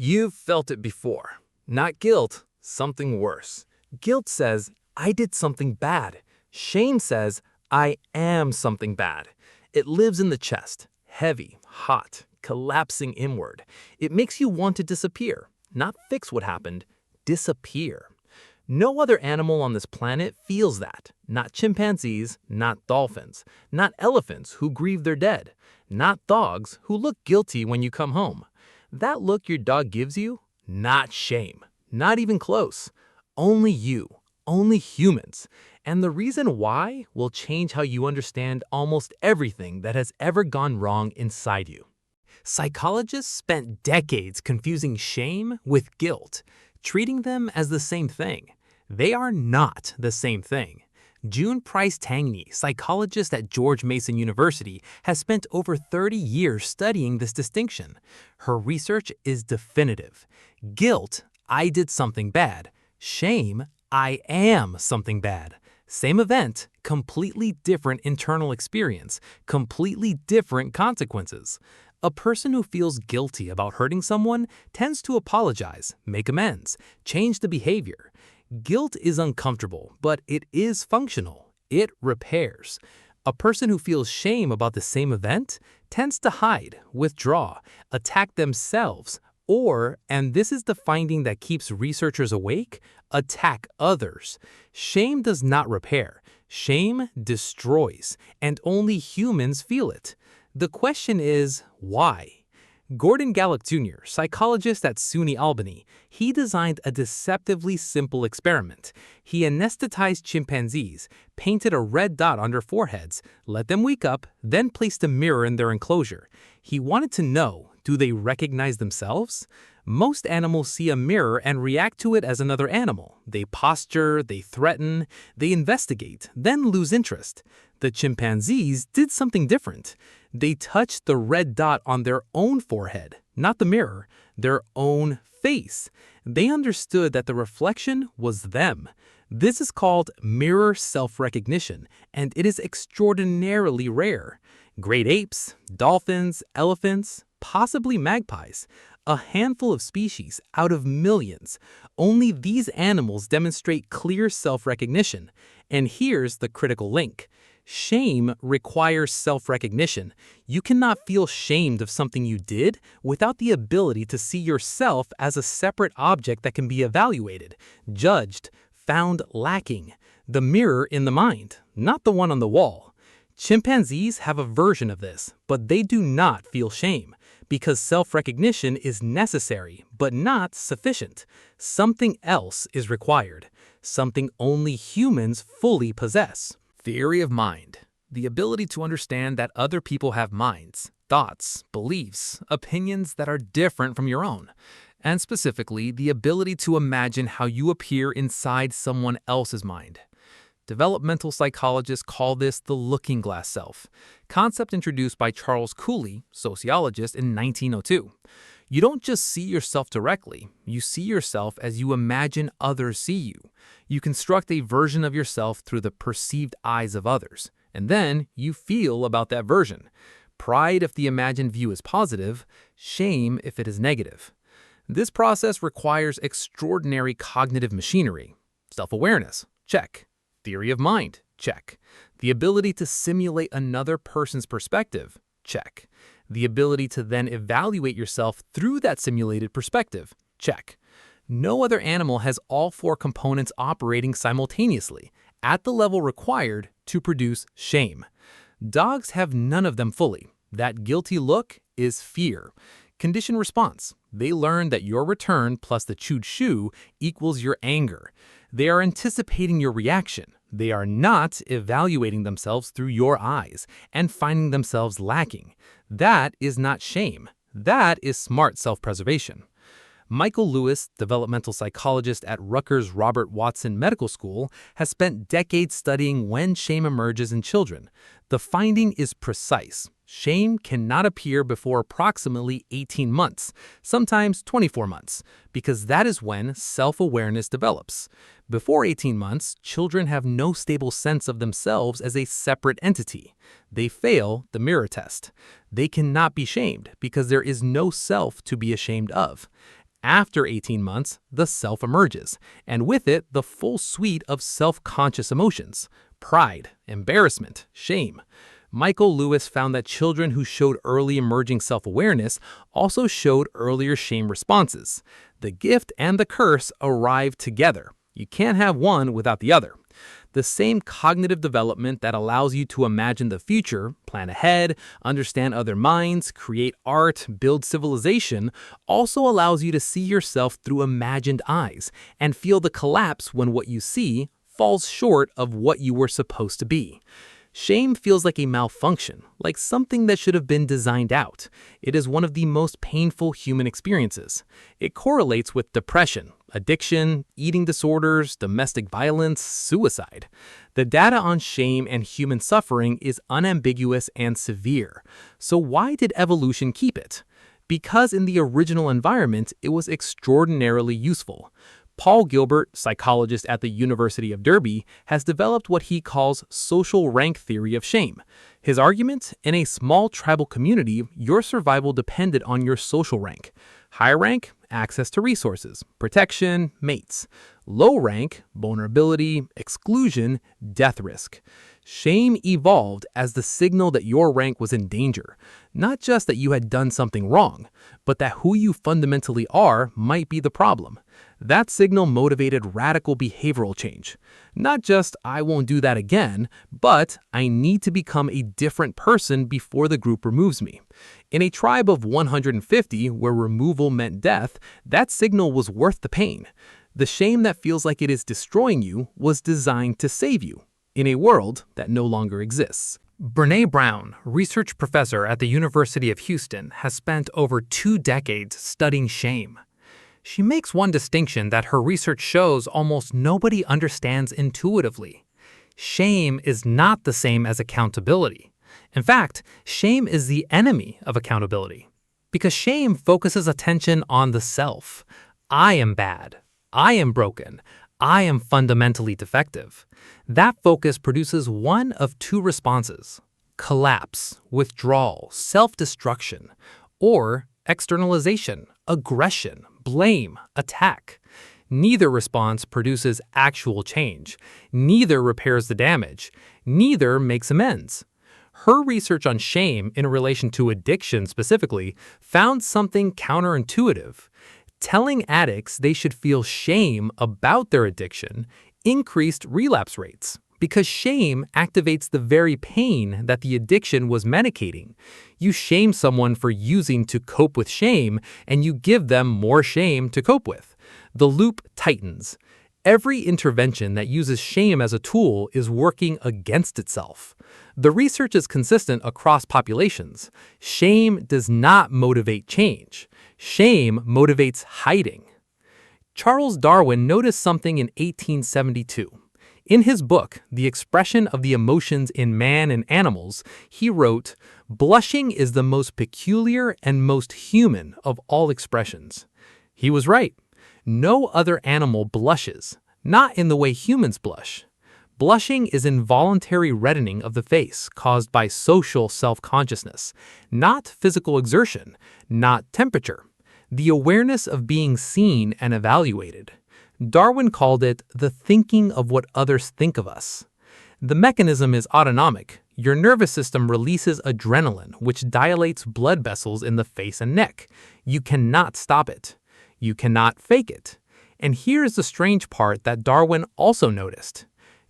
You've felt it before. Not guilt, something worse. Guilt says, I did something bad. Shame says, I am something bad. It lives in the chest, heavy, hot, collapsing inward. It makes you want to disappear, not fix what happened, disappear. No other animal on this planet feels that. Not chimpanzees, not dolphins, not elephants who grieve their dead, not dogs who look guilty when you come home. That look your dog gives you? Not shame. Not even close. Only you. Only humans. And the reason why will change how you understand almost everything that has ever gone wrong inside you. Psychologists spent decades confusing shame with guilt, treating them as the same thing. They are not the same thing. June Price Tangney, psychologist at George Mason University, has spent over 30 years studying this distinction. Her research is definitive. Guilt, I did something bad. Shame, I am something bad. Same event, completely different internal experience, completely different consequences. A person who feels guilty about hurting someone tends to apologize, make amends, change the behavior. Guilt is uncomfortable, but it is functional. It repairs. A person who feels shame about the same event tends to hide, withdraw, attack themselves, or, and this is the finding that keeps researchers awake, attack others. Shame does not repair. Shame destroys, and only humans feel it. The question is, why? Gordon Gallup Jr., psychologist at SUNY Albany, he designed a deceptively simple experiment. He anesthetized chimpanzees, painted a red dot on their foreheads, let them wake up, then placed a mirror in their enclosure. He wanted to know, do they recognize themselves? Most animals see a mirror and react to it as another animal. They posture, they threaten, they investigate, then lose interest. The chimpanzees did something different. They touched the red dot on their own forehead, not the mirror, their own face. They understood that the reflection was them. This is called mirror self-recognition, and it is extraordinarily rare. Great apes, dolphins, elephants, possibly magpies, a handful of species out of millions. Only these animals demonstrate clear self-recognition. And here's the critical link. Shame requires self-recognition. You cannot feel shamed of something you did without the ability to see yourself as a separate object that can be evaluated, judged, found lacking. The mirror in the mind, not the one on the wall. Chimpanzees have a version of this, but they do not feel shame because self-recognition is necessary but not sufficient. Something else is required, something only humans fully possess. Theory of mind. The ability to understand that other people have minds, thoughts, beliefs, opinions that are different from your own. And specifically, the ability to imagine how you appear inside someone else's mind. Developmental psychologists call this the looking glass self, concept introduced by Charles Cooley, sociologist, in 1902. You don't just see yourself directly, you see yourself as you imagine others see you. You construct a version of yourself through the perceived eyes of others, and then you feel about that version. Pride if the imagined view is positive, shame if it is negative. This process requires extraordinary cognitive machinery. Self-awareness, check. Theory of mind, check. The ability to simulate another person's perspective, check. The ability to then evaluate yourself through that simulated perspective, check. No other animal has all four components operating simultaneously at the level required to produce shame. Dogs have none of them fully. That guilty look is fear. Conditioned response. They learn that your return plus the chewed shoe equals your anger. They are anticipating your reaction. They are not evaluating themselves through your eyes and finding themselves lacking. That is not shame. That is smart self-preservation. Michael Lewis, developmental psychologist at Rutgers Robert Watson Medical School, has spent decades studying when shame emerges in children. The finding is precise. Shame cannot appear before approximately 18 months, sometimes 24 months, because that is when self-awareness develops. Before 18 months, children have no stable sense of themselves as a separate entity. They fail the mirror test. They cannot be shamed because there is no self to be ashamed of. After 18 months, the self emerges, and with it, the full suite of self-conscious emotions: pride, embarrassment, shame. Michael Lewis found that children who showed early emerging self-awareness also showed earlier shame responses. The gift and the curse arrive together. You can't have one without the other. The same cognitive development that allows you to imagine the future, plan ahead, understand other minds, create art, build civilization, also allows you to see yourself through imagined eyes and feel the collapse when what you see falls short of what you were supposed to be. Shame feels like a malfunction, like something that should have been designed out. It is one of the most painful human experiences. It correlates with depression, addiction, eating disorders, domestic violence, suicide. The data on shame and human suffering is unambiguous and severe. So why did evolution keep it? Because in the original environment, it was extraordinarily useful. Paul Gilbert, psychologist at the University of Derby, has developed what he calls social rank theory of shame. His argument: in a small tribal community, your survival depended on your social rank. High rank, access to resources, protection, mates. Low rank, vulnerability, exclusion, death risk. Shame evolved as the signal that your rank was in danger, not just that you had done something wrong, but that who you fundamentally are might be the problem. That signal motivated radical behavioral change. Not just, I won't do that again, but I need to become a different person before the group removes me. In a tribe of 150 where removal meant death, that signal was worth the pain. The shame that feels like it is destroying you was designed to save you, in a world that no longer exists. Brené Brown, research professor at the University of Houston, has spent over 2 decades studying shame. She makes one distinction that her research shows almost nobody understands intuitively. Shame is not the same as accountability. In fact, shame is the enemy of accountability. Because shame focuses attention on the self. I am bad. I am broken. I am fundamentally defective. That focus produces one of 2 responses: collapse, withdrawal, self-destruction, or externalization, aggression, blame, attack. Neither response produces actual change. Neither repairs the damage. Neither makes amends. Her research on shame in relation to addiction specifically found something counterintuitive. Telling addicts they should feel shame about their addiction increased relapse rates, because shame activates the very pain that the addiction was medicating. You shame someone for using to cope with shame, and you give them more shame to cope with. The loop tightens. Every intervention that uses shame as a tool is working against itself. The research is consistent across populations. Shame does not motivate change. Shame motivates hiding. Charles Darwin noticed something in 1872. In his book, The Expression of the Emotions in Man and Animals, he wrote, "Blushing is the most peculiar and most human of all expressions." He was right. No other animal blushes, not in the way humans blush. Blushing is involuntary reddening of the face caused by social self-consciousness, not physical exertion, not temperature. The awareness of being seen and evaluated. Darwin called it the thinking of what others think of us. The mechanism is autonomic. Your nervous system releases adrenaline, which dilates blood vessels in the face and neck. You cannot stop it. You cannot fake it. And here's the strange part that Darwin also noticed.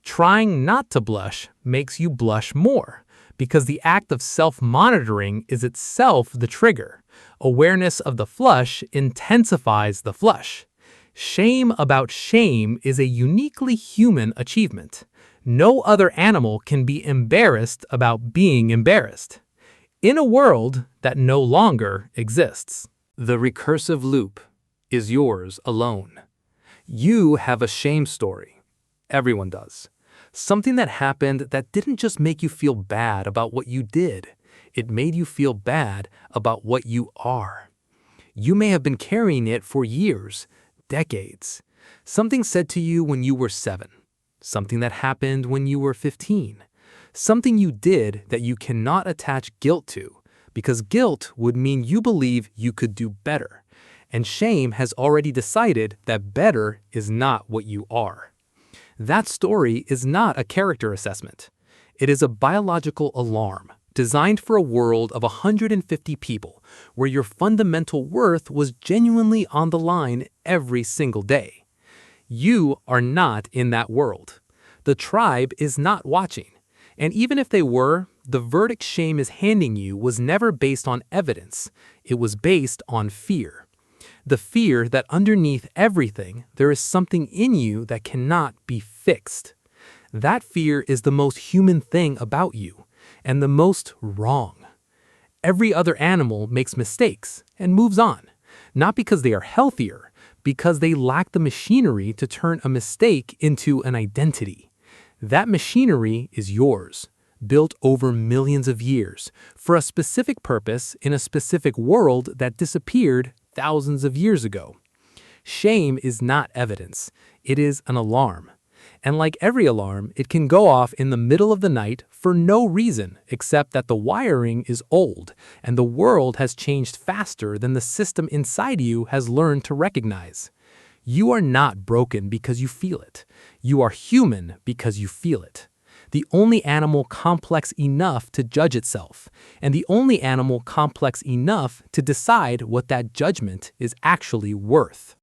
Trying not to blush makes you blush more, because the act of self-monitoring is itself the trigger. Awareness of the flush intensifies the flush. Shame about shame is a uniquely human achievement. No other animal can be embarrassed about being embarrassed. In a world that no longer exists. The recursive loop is yours alone. You have a shame story. Everyone does. Something that happened that didn't just make you feel bad about what you did. It made you feel bad about what you are. You may have been carrying it for years, decades. Something said to you when you were 7. Something that happened when you were 15. Something you did that you cannot attach guilt to, because guilt would mean you believe you could do better. and shame has already decided that better is not what you are. That story is not a character assessment. It is a biological alarm designed for a world of 150 people where your fundamental worth was genuinely on the line every single day. You are not in that world. The tribe is not watching. And even if they were, the verdict shame is handing you was never based on evidence. It was based on fear. The fear that underneath everything, there is something in you that cannot be fixed. That fear is the most human thing about you, and the most wrong. Every other animal makes mistakes and moves on, not because they are healthier, because they lack the machinery to turn a mistake into an identity. That machinery is yours, built over millions of years, for a specific purpose in a specific world that disappeared thousands of years ago. Shame is not evidence, it is an alarm. And like every alarm, it can go off in the middle of the night for no reason except that the wiring is old and the world has changed faster than the system inside you has learned to recognize. You are not broken because you feel it. You are human because you feel it. The only animal complex enough to judge itself, and the only animal complex enough to decide what that judgment is actually worth.